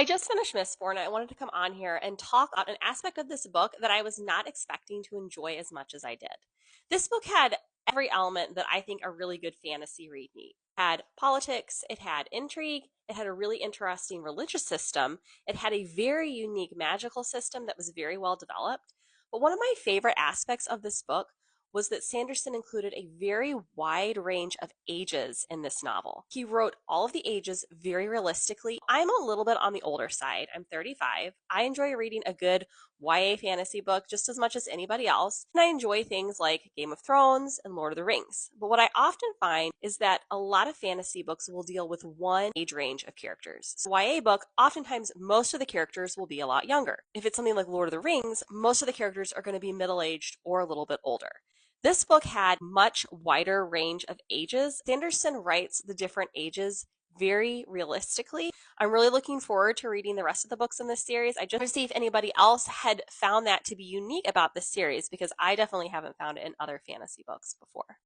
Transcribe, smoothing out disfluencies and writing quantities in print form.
I just finished Mistborn and I wanted to come on here and talk about an aspect of this book that I was not expecting to enjoy as much as I did. This book had every element that I think a really good fantasy read needs. It had politics, it had intrigue, it had a really interesting religious system, it had a very unique magical system that was very well developed. But one of my favorite aspects of this book was that Sanderson included a very wide range of ages in this novel. He wrote all of the ages very realistically. I'm a little bit on the older side. I'm 35. I enjoy reading a good YA fantasy book just as much as anybody else, and I enjoy things like Game of Thrones and Lord of the Rings. But what I often find is that a lot of fantasy books will deal with one age range of characters. So YA book, oftentimes most of the characters will be a lot younger. If it's something like Lord of the Rings, most of the characters are going to be middle-aged or a little bit older. This book had much wider range of ages. Sanderson writes the different ages very realistically. I'm really looking forward to reading the rest of the books in this series. I just want to see if anybody else had found that to be unique about this series because I definitely haven't found it in other fantasy books before.